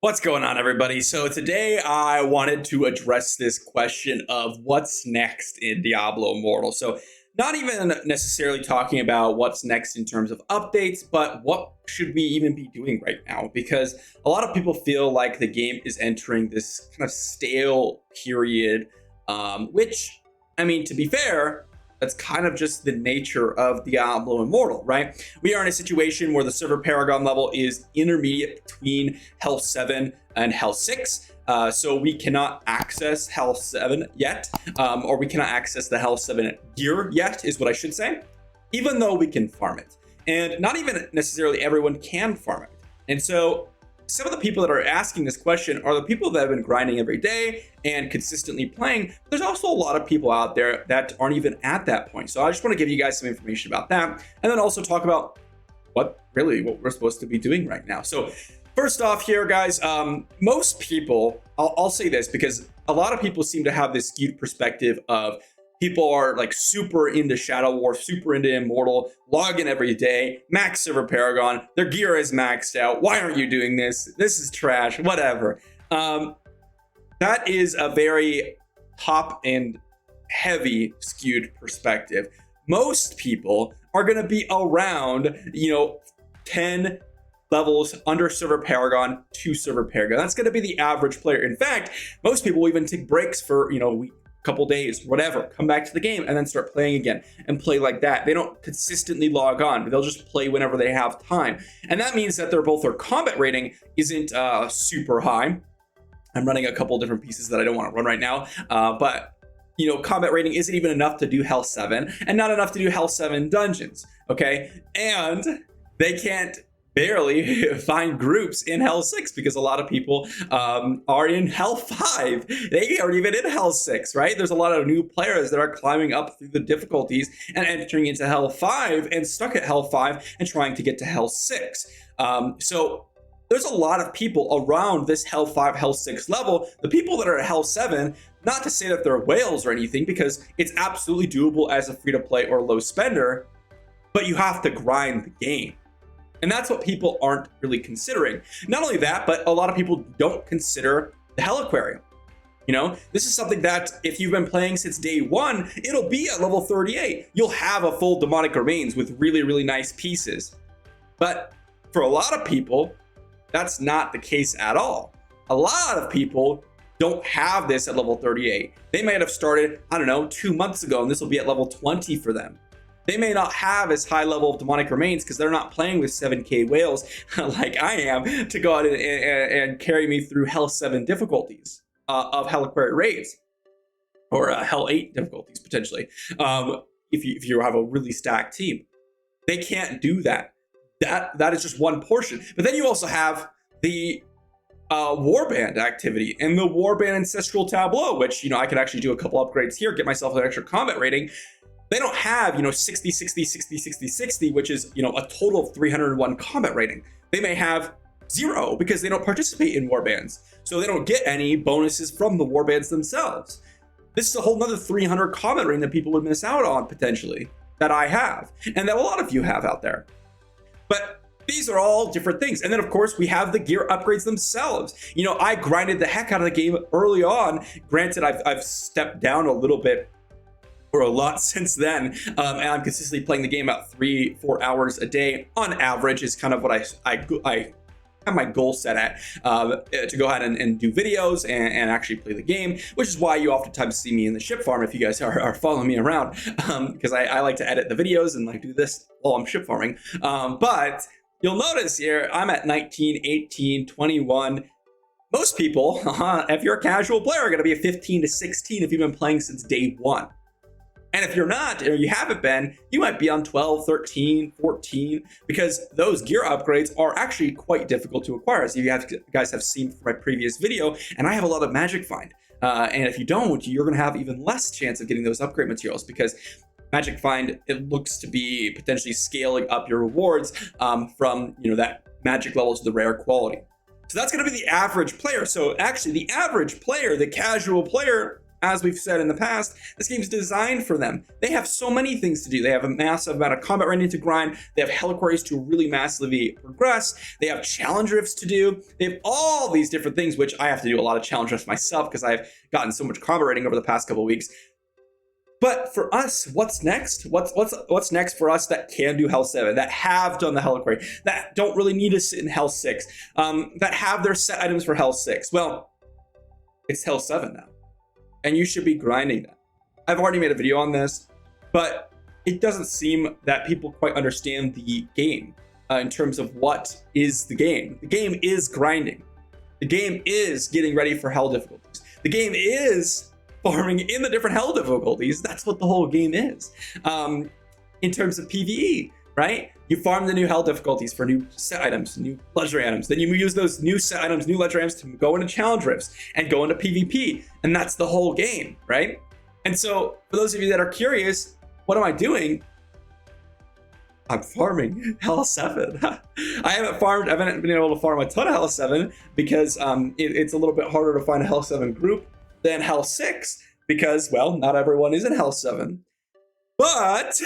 What's going on, everybody? So today I wanted to address this question of what's next in Diablo Immortal. So not even necessarily talking about what's next in terms of updates, but what should we even be doing right now? Because a lot of people feel like the game is entering this kind of stale period, which, I mean, to be fair, that's kind of just the nature of Diablo Immortal, right? We are in a situation where the server paragon level is intermediate between Hell 7 and Hell 6. So we cannot access Hell 7 yet, or we cannot access the Hell 7 gear yet, is what I should say, even though we can farm it. And not even necessarily everyone can farm it. And so some of the people that are asking this question are the people that have been grinding every day and consistently playing. There's also a lot of people out there that aren't even at that point. So I just want to give you guys some information about that, and then also talk about what we're supposed to be doing right now. So first off here, guys, most people, I'll say this because a lot of people seem to have this skewed perspective of people are like super into Shadow War, super into Immortal, log in every day, max server Paragon, their gear is maxed out. Why aren't you doing this? This is trash, whatever. That is a very top and heavy skewed perspective. Most people are going to be around, 10 levels under server Paragon to server Paragon. That's going to be the average player. In fact, most people will even take breaks for, couple days, whatever, come back to the game and then start playing again and play like that. They don't consistently log on. They'll just play whenever they have time. And that means that their combat rating isn't super high. I'm running a couple different pieces that I don't want to run right now. But combat rating isn't even enough to do Hell 7 and not enough to do Hell 7 dungeons. Okay. And they can't barely find groups in Hell 6 because a lot of people are in Hell 5. They aren't even in Hell 6, right? There's a lot of new players that are climbing up through the difficulties and entering into Hell 5 and stuck at Hell 5 and trying to get to Hell 6. So there's a lot of people around this Hell 5, Hell 6 level. The people that are at Hell 7, not to say that they're whales or anything, because it's absolutely doable as a free-to-play or low spender, but you have to grind the game. And that's what people aren't really considering. Not only that, but a lot of people don't consider the Hell Aquarium. This is something that if you've been playing since day one, it'll be at level 38. You'll have a full demonic remains with really, really nice pieces. But for a lot of people, that's not the case at all. A lot of people don't have this at level 38. They might have started, 2 months ago, and this will be at level 20 for them. They may not have as high level of demonic remains because they're not playing with 7k whales like I am to go out and carry me through Hell 7 difficulties of Hell Aquarium raids, or Hell 8 difficulties potentially, if you have a really stacked team. They can't do that. That is just one portion. But then you also have the warband activity and the warband ancestral tableau, which I could actually do a couple upgrades here, get myself an extra combat rating. They don't have 60 60 60 60 60, which is a total of 301 combat rating. They may have 0 because they don't participate in warbands, so they don't get any bonuses from the warbands themselves. This is a whole nother 300 combat rating that people would miss out on potentially, that I have and that a lot of you have out there. But these are all different things. And then of course we have the gear upgrades themselves. I grinded the heck out of the game early on. Granted, I've stepped down a little bit or a lot since then, and I'm consistently playing the game about 3-4 hours a day on average is kind of what I have my goal set at, to go ahead and do videos and actually play the game, which is why you oftentimes see me in the ship farm if you guys are following me around, because I like to edit the videos and do this while I'm ship farming. But you'll notice here I'm at 19, 18, 21. Most people, if you're a casual player, are going to be a 15 to 16 if you've been playing since day one. And if you're not, or you haven't been, you might be on 12, 13, 14, because those gear upgrades are actually quite difficult to acquire, as you guys have seen from my previous video, and I have a lot of Magic Find. And if you don't, you're going to have even less chance of getting those upgrade materials, because Magic Find, it looks to be potentially scaling up your rewards from that magic level to the rare quality. So that's going to be the average player. So actually the average player, the casual player, as we've said in the past, this game's designed for them. They have so many things to do. They have a massive amount of combat rating to grind. They have Heliquaries to really massively progress. They have challenge rifts to do. They have all these different things, which I have to do a lot of challenge rifts myself because I've gotten so much combat rating over the past couple of weeks. But for us, what's next? What's next for us that can do Hell 7, that have done the Heliquary, that don't really need to sit in Hell 6, that have their set items for Hell 6? Well, it's Hell 7 now, and you should be grinding that. I've already made a video on this, but it doesn't seem that people quite understand the game in terms of what is the game. The game is grinding. The game is getting ready for Hell difficulties. The game is farming in the different Hell difficulties. That's what the whole game is. In terms of PvE, right? You farm the new Hell difficulties for new set items, new legendary items. Then you use those new set items, new legendary items to go into challenge rifts and go into PvP. And that's the whole game, right? And so for those of you that are curious, what am I doing? I'm farming Hell 7. I haven't been able to farm a ton of Hell 7 because it's a little bit harder to find a Hell 7 group than Hell 6 because, well, not everyone is in Hell 7. But,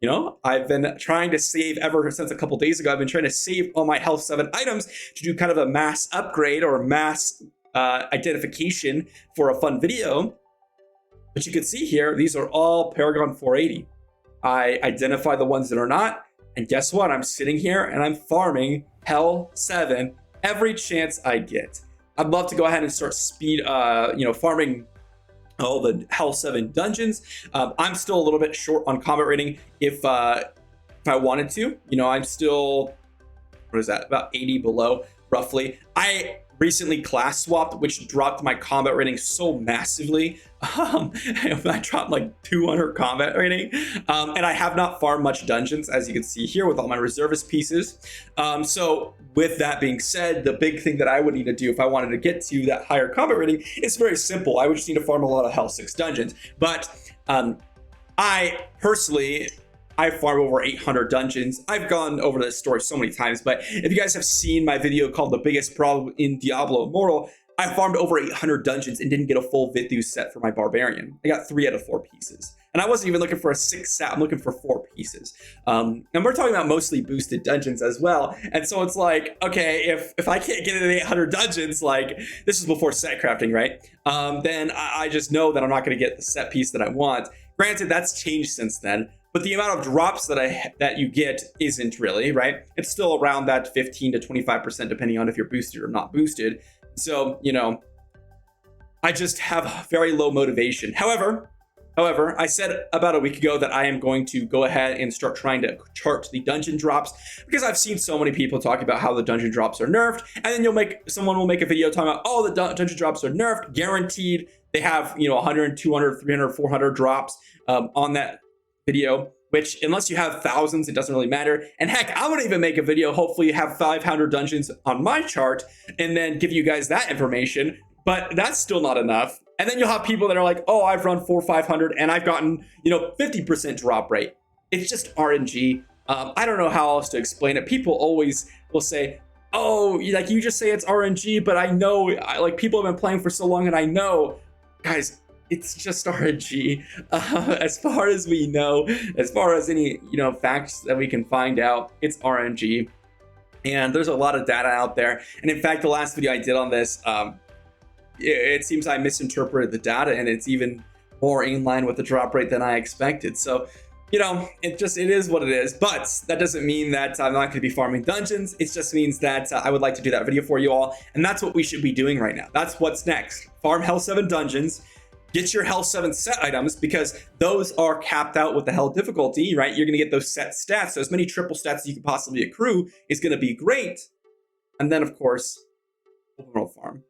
you know, I've been trying to save ever since a couple days ago. I've been trying to save all my Hell 7 items to do kind of a mass upgrade or mass identification for a fun video. But you can see here, these are all Paragon 480. I identify the ones that are not. And guess what? I'm sitting here and I'm farming Hell 7 every chance I get. I'd love to go ahead and start farming all the Hell 7 dungeons. I'm still a little bit short on combat rating if I wanted to. You know, I'm still, what is that, about 80 below, roughly. I recently class swapped, which dropped my combat rating so massively. I dropped like 200 combat rating, and I have not farmed much dungeons, as you can see here with all my reservist pieces. So with that being said, the big thing that I would need to do if I wanted to get to that higher combat rating is very simple. I would just need to farm a lot of Hell 6 dungeons. But I personally, I farm over 800 dungeons. I've gone over this story so many times, but if you guys have seen my video called The Biggest Problem in Diablo Immortal, I farmed over 800 dungeons and didn't get a full Vithu set for my Barbarian. I got 3 out of 4 pieces. And I wasn't even looking for a 6 set, I'm looking for 4 pieces. And we're talking about mostly boosted dungeons as well. And so it's like, okay, if I can't get into 800 dungeons, like, this is before set crafting, right? Then I just know that I'm not gonna get the set piece that I want. Granted, that's changed since then. But the amount of drops that you get isn't really, right? It's still around that 15 to 25% depending on if you're boosted or not boosted. So, you know, I just have very low motivation. However, I said about a week ago that I am going to go ahead and start trying to chart the dungeon drops because I've seen so many people talk about how the dungeon drops are nerfed, and then someone will make a video talking about, oh, the dungeon drops are nerfed, guaranteed. They have, you know, 100, 200, 300, 400 drops on that video, which unless you have thousands, it doesn't really matter. And heck, I would even make a video, hopefully have 500 dungeons on my chart and then give you guys that information, but that's still not enough. And then you'll have people that are like, oh, I've run 400 or 500 and I've gotten, you know, 50% drop rate. It's just RNG. I don't know how else to explain it. People always will say, oh, like you just say it's RNG, but I know, like people have been playing for so long and I know, guys, it's just RNG. As far as we know, as far as any, you know, facts that we can find out, it's RNG. And there's a lot of data out there. And in fact, the last video I did on this, it seems I misinterpreted the data and it's even more in line with the drop rate than I expected. So, you know, it is what it is. But that doesn't mean that I'm not going to be farming dungeons. It just means that I would like to do that video for you all. And that's what we should be doing right now. That's what's next. Farm Hell 7 dungeons. Get your Hell 7 set items because those are capped out with the Hell difficulty, right? You're going to get those set stats. So as many triple stats as you could possibly accrue is going to be great. And then, of course, open world farm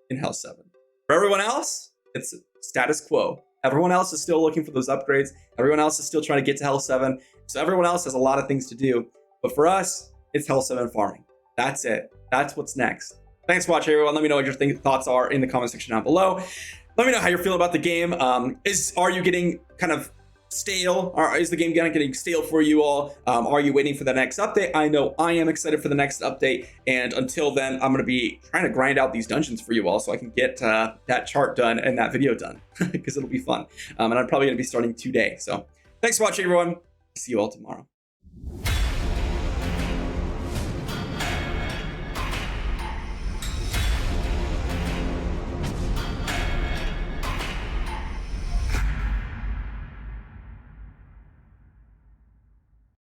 in Hell 7. For everyone else, it's status quo. Everyone else is still looking for those upgrades. Everyone else is still trying to get to Hell 7. So everyone else has a lot of things to do. But for us, it's Hell 7 farming. That's it. That's what's next. Thanks for watching, everyone. Let me know what your thoughts are in the comment section down below. Let me know how you're feeling about the game. Are you getting kind of stale? Is the game getting stale for you all? Are you waiting for the next update? I know I am excited for the next update, and until then, I'm going to be trying to grind out these dungeons for you all so I can get that chart done and that video done, because it'll be fun. And I'm probably going to be starting today. So thanks for watching, everyone. See you all tomorrow.